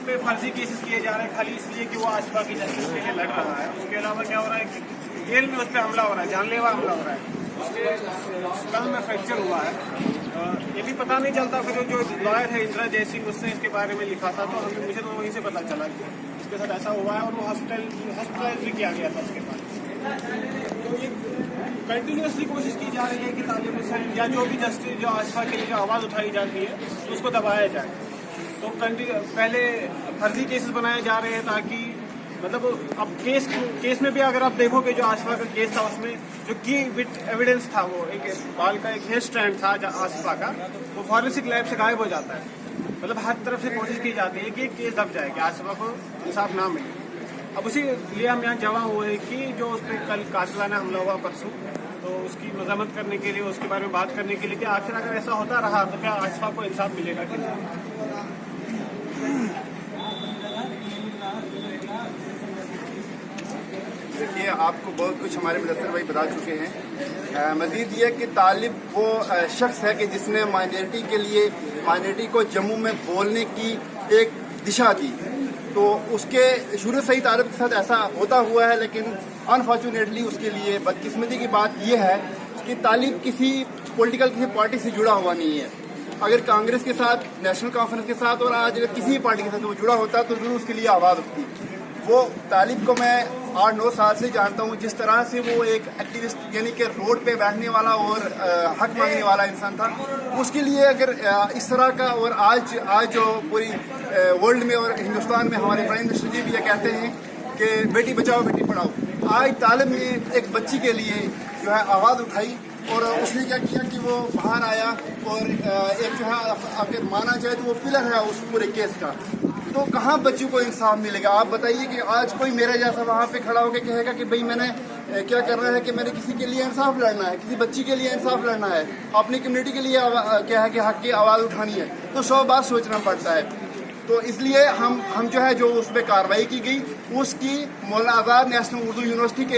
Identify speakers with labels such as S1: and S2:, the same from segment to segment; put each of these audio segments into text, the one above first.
S1: पे फर्जी केसेस किए जा रहे हैं खाली इसलिए कि वो आसपा की जस्टिस के लिए लड़ रहा है। उसके अलावा क्या हो रहा है कि जेल में उस पर हमला हो रहा है, जानलेवा हमला हो रहा है, उसके कल में फ्रैक्चर हुआ है। ये भी पता नहीं चलता, फिर जो लॉयर है इंदिरा जयसिंह उसने इसके बारे में लिखा था, तो मुझे तो वहीं से पता चला कि उसके साथ ऐसा हुआ है और वो हॉस्पिटलाइज भी किया गया था उसके बाद। तो ये कंटिन्यूसली कोशिश की जा रही है कि तालिब हुसैन या जो भी जस्टिस जो आसपा के लिए जो आवाज़ उठाई जाती है उसको दबाया जाए। तो पहले फर्जी केसेस बनाए जा रहे हैं ताकि मतलब अब केस में भी अगर आप देखोगे जो आसपा का केस था उसमें जो की एविडेंस था वो एक बाल का एक हेयर स्ट्रैंड था आसपा का, वो फॉरेंसिक लैब से गायब हो जाता है। मतलब हर तरफ से कोशिश की जाती है कि केस दब जाए कि आसपा को इंसाफ ना मिले। अब उसी लिए हम यहाँ जमा हुए हैं कि जो उस पर कल कातिलाना हमला हुआ परसों, तो उसकी मजम्मत करने के लिए, उसके बारे में बात करने के लिए कि आखिर अगर ऐसा होता रहा तो क्या आसपा को इंसाफ मिलेगा कि नहीं।
S2: देखिए, आपको बहुत कुछ हमारे मुदस्सिर भाई बता चुके हैं। मजीद ये कि तालिब वो शख्स है कि जिसने माइनॉरिटी के लिए, माइनॉरिटी को जम्मू में बोलने की एक दिशा दी, तो उसके शुरू से ही तालिब के साथ ऐसा होता हुआ है। लेकिन अनफॉर्चुनेटली उसके लिए बदकिस्मती की बात यह है कि तालिब किसी पॉलिटिकल किसी पार्टी से जुड़ा हुआ नहीं है। अगर कांग्रेस के साथ, नेशनल कॉन्फ्रेंस के साथ और आज अगर किसी पार्टी के साथ वो जुड़ा होता तो जरूर उसके लिए आवाज़ उठती। वो तालिब को मैं 8-9 साल से जानता हूँ। जिस तरह से वो एक एक्टिविस्ट यानी कि रोड पे बैठने वाला और हक मांगने वाला इंसान था, उसके लिए अगर इस तरह का, और आज जो पूरी वर्ल्ड में और हिंदुस्तान में हमारे प्राइम मिनिस्टर जी भी ये कहते हैं कि बेटी बचाओ बेटी पढ़ाओ, आज तालिब ने एक बच्ची के लिए जो है आवाज़ उठाई और उसने क्या किया कि वो बाहर आया और एक जो है अगर माना जाए तो वो पिलर है उस पूरे केस का। तो कहाँ बच्चों को इंसाफ मिलेगा? आप बताइए कि आज कोई मेरे जैसा वहाँ पे खड़ा होकर कहेगा कि भाई मैंने क्या करना है कि मैंने किसी के लिए इंसाफ लड़ना है, किसी बच्ची के लिए इंसाफ लड़ना है, अपनी कम्युनिटी के लिए क्या है कि हक की आवाज़ उठानी है, तो 100 बार सोचना पड़ता है। तो इसलिए हम जो है जो उस पर कार्रवाई की गई उसकी मौलाना आज़ाद नेशनल उर्दू यूनिवर्सिटी के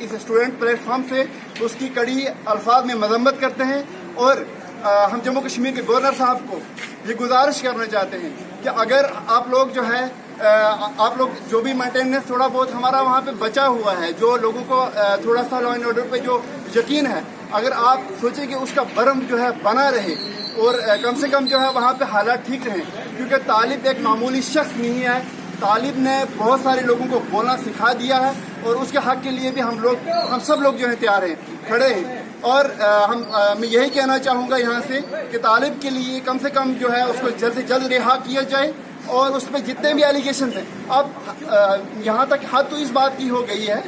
S2: इस स्टूडेंट प्लेटफॉर्म से उसकी कड़ी अल्फाज में मजम्मत करते हैं। और हम जम्मू कश्मीर के गवर्नर साहब को ये गुजारिश करना चाहते हैं कि अगर आप लोग जो है आप लोग जो भी मेंटेनेंस थोड़ा बहुत हमारा वहाँ पे बचा हुआ है, जो लोगों को थोड़ा सा लॉ एंड ऑर्डर पे जो यकीन है, अगर आप सोचें कि उसका बरम जो है बना रहे और कम से कम जो है वहाँ पे हालात ठीक रहें, क्योंकि तालिब एक मामूली शख्स नहीं है। तालिब ने बहुत सारे लोगों को बोलना सिखा दिया है और उसके हक के लिए भी हम सब लोग जो है तैयार हैं, खड़े हैं। और मैं यही कहना चाहूँगा यहाँ से कि तालिब के लिए कम से कम जो है उसको जल्द से जल्द रिहा किया जाए और उस पर जितने भी एलिगेशन हैं, अब यहाँ तक हद तो इस बात की हो गई है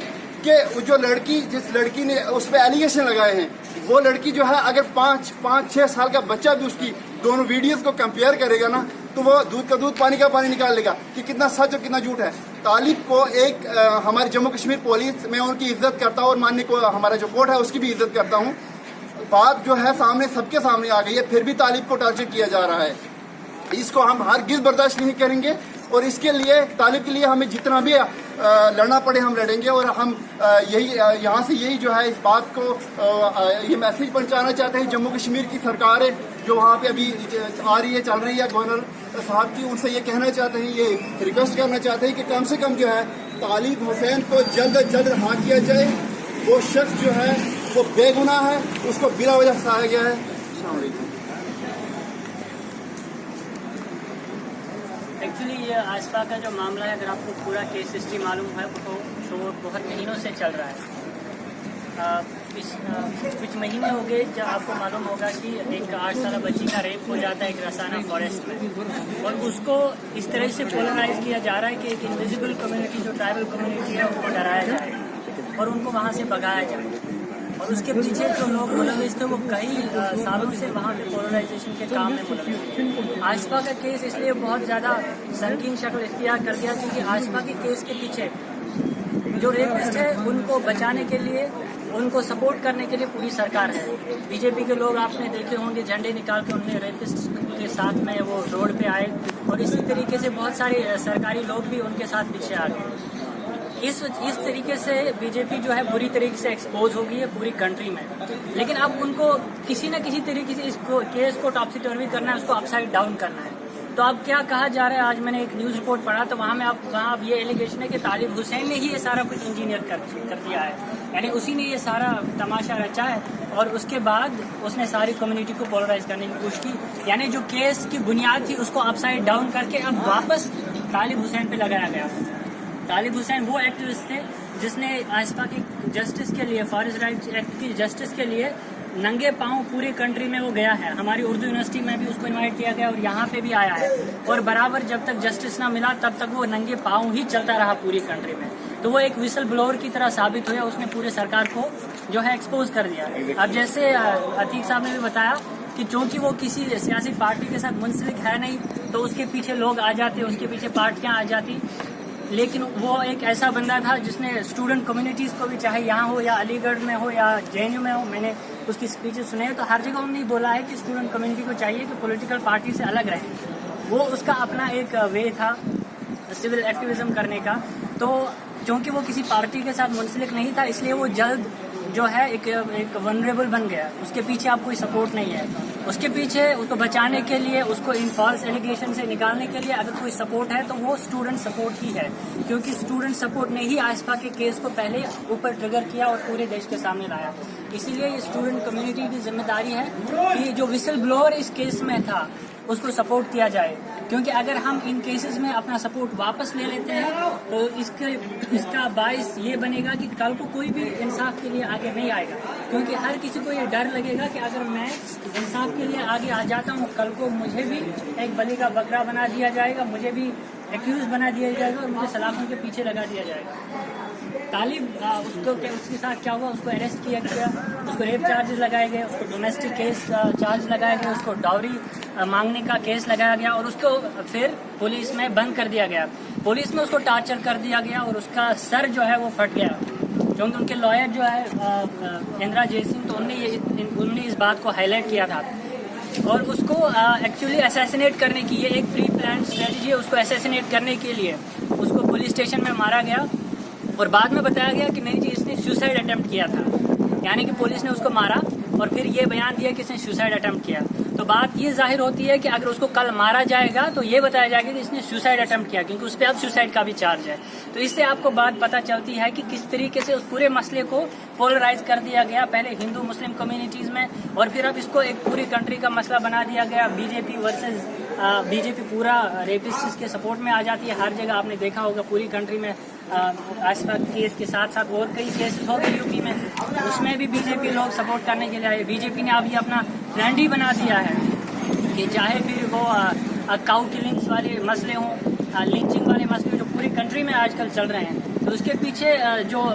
S2: कि जो लड़की, जिस लड़की ने उस पर एलिगेशन लगाए हैं, वो लड़की जो है अगर 5-6 साल का बच्चा भी उसकी दोनों वीडियोस को कंपेयर करेगा ना, तो वो दूध का दूध पानी का पानी निकाल लेगा कि कितना सच और कितना झूठ है। तालिब को एक हमारी जम्मू कश्मीर पुलिस में उनकी इज्जत करता हूँ और माननीय को हमारा जो कोर्ट है उसकी भी इज्जत करता हूँ। बात जो है सामने सबके सामने आ गई है, फिर भी तालिब को टारगेट किया जा रहा है। इसको हम हरगिज़ बर्दाश्त नहीं करेंगे और इसके लिए तालिब के लिए हमें जितना भी लड़ना पड़े हम लड़ेंगे। और हम यही यहाँ से यही जो है इस बात को ये मैसेज पहुँचाना चाहते हैं जम्मू कश्मीर की सरकार है जो वहाँ पे अभी आ रही है, चल रही है गवर्नर साहब की, उनसे ये कहना चाहते हैं, ये रिक्वेस्ट करना चाहते हैं कि कम से कम जो है तालिब हुसैन को जल्द अज जल्द रिहा किया जाए। वो शख्स जो है वो बेगुनाह है, उसको बिला वजह फंसाया गया है। अस्सलाम वालेकुम।
S3: एक्चुअली ये आसपा का जो मामला है, अगर आपको पूरा केस हिस्ट्री मालूम है तो बहुत महीनों से चल रहा है। कुछ महीने हो गए जब आपको मालूम होगा कि एक 8 साल बच्ची का रेप हो जाता है एक रसाना फॉरेस्ट में, और उसको इस तरह से पोलराइज किया जा रहा है कि एक इनविजिबल कम्युनिटी जो ट्राइबल कम्युनिटी है उनको डराया जाए और उनको वहाँ से भगाया जाए। और उसके पीछे जो लोग मुलविस थे वो कई सालों से वहाँ पे पोलराइजेशन के काम में मुलविस थे। आसपा का केस इसलिए बहुत ज़्यादा संकीर्ण शक्ल इख्तियार कर दिया क्योंकि आसपा के केस के पीछे जो रेपिस्ट है उनको बचाने के लिए, उनको सपोर्ट करने के लिए पूरी सरकार है। बीजेपी के लोग आपने देखे होंगे झंडे निकाल के उन्हें रेपिस्ट के साथ में वो रोड पे आए, और इसी तरीके से बहुत सारे सरकारी लोग भी उनके साथ पीछे आ गए। इस तरीके से बीजेपी जो है बुरी तरीके से एक्सपोज हो गई है पूरी कंट्री में। लेकिन अब उनको किसी न किसी तरीके से इस केस को टॉपसी टर्वी करना है, उसको अपसाइड डाउन करना है। तो अब क्या कहा जा रहा है, आज मैंने एक न्यूज़ रिपोर्ट पढ़ा तो वहाँ अब ये एलिगेशन है कि तालिब हुसैन ने ही ये सारा कुछ इंजीनियर कर दिया है, यानी उसी ने ये सारा तमाशा रचा है और उसके बाद उसने सारी कम्युनिटी को पोलराइज करने की कोशिश की, यानी जो केस की बुनियाद थी उसको अपसाइड डाउन करके अब वापस तालिब हुसैन पे लगाया गया। तालिब हुसैन वो एक्टिविस्ट थे जिसने आसपा की जस्टिस के लिए, फॉरेस्ट राइट्स एक्ट की जस्टिस के लिए नंगे पांव पूरे कंट्री में वो गया है। हमारी उर्दू यूनिवर्सिटी में भी उसको इनवाइट किया गया और यहाँ पे भी आया है और बराबर जब तक जस्टिस ना मिला तब तक वो नंगे पांव ही चलता रहा पूरी कंट्री में। तो वो एक विसल ब्लोअर की तरह साबित हुआ, उसने पूरे सरकार को जो है एक्सपोज कर दिया। अब जैसे अतीक साहब ने भी बताया कि चूंकि वो किसी सियासी पार्टी के साथ मुंसलिक है नहीं तो उसके पीछे लोग आ जाते, उसके पीछे पार्टियां आ जाती, लेकिन वो एक ऐसा बंदा था जिसने स्टूडेंट कम्युनिटीज़ को भी, चाहे यहाँ हो या अलीगढ़ में हो या JNU में हो, मैंने उसकी स्पीचेस सुने हैं, तो हर जगह उन्होंने बोला है कि स्टूडेंट कम्युनिटी को चाहिए कि पॉलिटिकल पार्टी से अलग रहे। वो उसका अपना एक वे था सिविल एक्टिविज्म करने का। तो चूँकि वो किसी पार्टी के साथ मुंसलिक नहीं था इसलिए वो जल्द जो है एक वनरेबल बन गया। उसके पीछे आप कोई सपोर्ट नहीं है, उसके पीछे उसको बचाने के लिए, उसको इन फॉल्स एलिगेशन से निकालने के लिए अगर कोई सपोर्ट है तो वो स्टूडेंट सपोर्ट ही है, क्योंकि स्टूडेंट सपोर्ट ने ही आसपा के केस को पहले ऊपर ट्रिगर किया और पूरे देश के सामने लाया। इसीलिए ये स्टूडेंट कम्युनिटी की जिम्मेदारी है कि जो विसल ब्लोअर इस केस में था उसको सपोर्ट किया जाए, क्योंकि अगर हम इन केसेस में अपना सपोर्ट वापस ले लेते हैं तो इसका बाइस ये बनेगा कि कल को कोई भी इंसाफ के लिए आगे नहीं आएगा, क्योंकि हर किसी को ये डर लगेगा कि अगर मैं इंसाफ के लिए आगे आ जाता हूँ कल को मुझे भी एक बलि का बकरा बना दिया जाएगा, मुझे भी एक्यूज बना दिया जाएगा और मुझे सलाखों के पीछे लगा दिया जाएगा। तालिब उसके साथ क्या हुआ, उसको अरेस्ट किया गया, उसको रेप चार्जेस लगाए गए, उसको डोमेस्टिक केस चार्ज लगाए गए, उसको डाउरी मांगने का केस लगाया गया और उसको फिर पुलिस में बंद कर दिया गया। पुलिस में उसको टार्चर कर दिया गया और उसका सर जो है वो फट गया, क्योंकि उनके लॉयर जो है इंदिरा जय सिंह, तो उन्होंने इस बात को हाईलाइट किया था और उसको एक्चुअली असैसिनेट करने की ये एक प्री प्लान स्ट्रेटजी है। उसको असैसिनेट करने के लिए उसको पुलिस स्टेशन में मारा गया और बाद में बताया गया कि नहीं जी इसने सुसाइड अटेम्प्ट किया था, यानी कि पुलिस ने उसको मारा और फिर ये बयान दिया कि इसने सुसाइड अटेम्प्ट किया। तो बात ये जाहिर होती है कि अगर उसको कल मारा जाएगा तो ये बताया जाएगा कि इसने सुसाइड अटेम्प्ट किया, क्योंकि उस पर अब सुसाइड का भी चार्ज है। तो इससे आपको बात पता चलती है कि किस तरीके से उस पूरे मसले को पोलराइज कर दिया गया, पहले हिंदू मुस्लिम कम्युनिटीज़ में और फिर अब इसको एक पूरी कंट्री का मसला बना दिया गया। बीजेपी वर्सेस बीजेपी पूरा रेपिस्ट्स के सपोर्ट में आ जाती है। हर जगह आपने देखा होगा पूरी कंट्री में आसपा केस के साथ साथ और कई केसेस हो गए यूपी में, उसमें भी बीजेपी लोग सपोर्ट करने के लिए आए। बीजेपी ने अभी अपना ट्रेंड ही बना दिया है कि चाहे फिर वो काउ किलिंग्स वाले मसले हों, लिंचिंग वाले मसले जो पूरी कंट्री में आजकल चल रहे हैं, तो उसके पीछे जो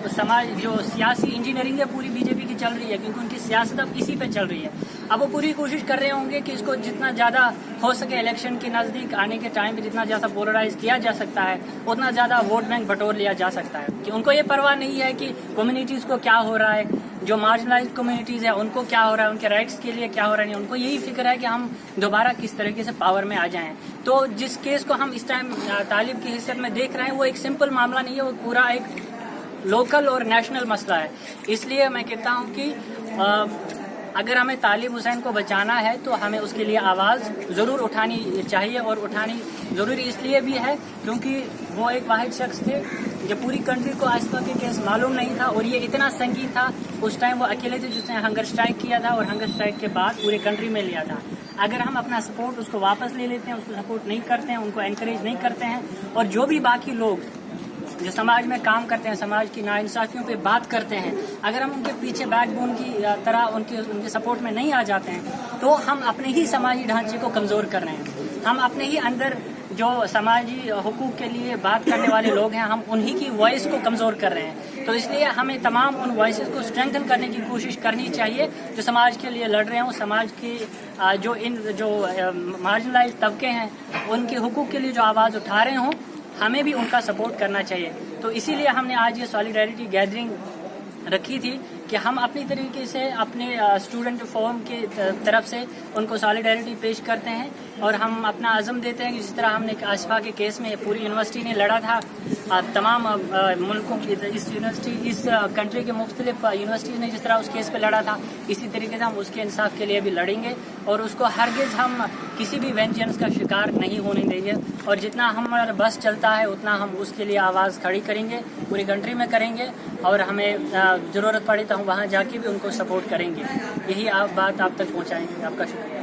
S3: सियासी इंजीनियरिंग है पूरी बीजेपी की चल रही है, क्योंकि उनकी सियासत अब इसी पे चल रही है। अब वो पूरी कोशिश कर रहे होंगे कि इसको जितना ज़्यादा हो सके इलेक्शन के नज़दीक आने के टाइम पे जितना ज़्यादा पोलराइज किया जा सकता है उतना ज़्यादा वोट बैंक बटोर लिया जा सकता है। कि उनको ये परवाह नहीं है कि कम्युनिटीज़ को क्या हो रहा है, जो मार्जिनलाइज्ड कम्युनिटीज़ है उनको क्या हो रहा है, उनके राइट्स के लिए क्या हो रहा है। उनको यही फिक्र है कि हम दोबारा किस तरीके से पावर में आ जाएं। तो जिस केस को हम इस टाइम तालिब की हैसियत में देख रहे हैं वो एक सिंपल मामला नहीं है, वो पूरा एक लोकल और नेशनल मसला है। इसलिए मैं कहता हूँ कि अगर हमें तालिब हुसैन को बचाना है तो हमें उसके लिए आवाज़ ज़रूर उठानी चाहिए, और उठानी ज़रूरी इसलिए भी है क्योंकि वो एक वाहिद शख्स थे जो पूरी कंट्री को आसपा के केस मालूम नहीं था और ये इतना संगीन था। उस टाइम वो अकेले थे जिसने हंगर स्ट्राइक किया था और हंगर स्ट्राइक के बाद पूरे कंट्री में लिया था। अगर हम अपना सपोर्ट उसको वापस ले लेते हैं, उसको सपोर्ट नहीं करते हैं, उनको एनकरेज नहीं करते हैं, और जो भी बाकी लोग जो समाज में काम करते हैं, समाज की नाइंसाफियों पे बात करते हैं, अगर हम उनके पीछे बैकबोन की तरह उनके सपोर्ट में नहीं आ जाते हैं तो हम अपने ही समाजी ढांचे को कमज़ोर कर रहे हैं। हम अपने ही अंदर जो समाजी हुकूक के लिए बात करने वाले लोग हैं हम उन्हीं की वॉइस को कमज़ोर कर रहे हैं। तो इसलिए हमें तमाम उन वॉइसेस को स्ट्रेंथन करने की कोशिश करनी चाहिए जो समाज के लिए लड़ रहे हों, समाज की जो मार्जिनलाइज्ड तबके हैं उनके हुकूक के लिए जो आवाज़ उठा रहे हों, हमें भी उनका सपोर्ट करना चाहिए। तो इसीलिए हमने आज ये सॉलिडारिटी गैदरिंग रखी थी कि हम अपनी तरीके से अपने स्टूडेंट फोरम की तरफ से उनको सॉलिडारिटी पेश करते हैं और हम अपना अज़म देते हैं कि जिस तरह हमने आसपा के केस में पूरी यूनिवर्सिटी ने लड़ा था, तमाम मुल्कों की इस कंट्री के मुख्तलिफ यूनिवर्सिटीज़ ने जिस तरह उस केस पे लड़ा था, इसी तरीके से हम उसके इंसाफ के लिए भी लड़ेंगे और उसको हरगिज़ हम किसी भी वेंजेंस का शिकार नहीं होने देंगे। और जितना हमारा बस चलता है उतना हम उसके लिए आवाज़ खड़ी करेंगे, पूरी कंट्री में करेंगे और हमें ज़रूरत पड़ी तो हम वहाँ जाके भी उनको सपोर्ट करेंगे। यही बात आप तक पहुँचाएंगे। आपका शुक्रिया।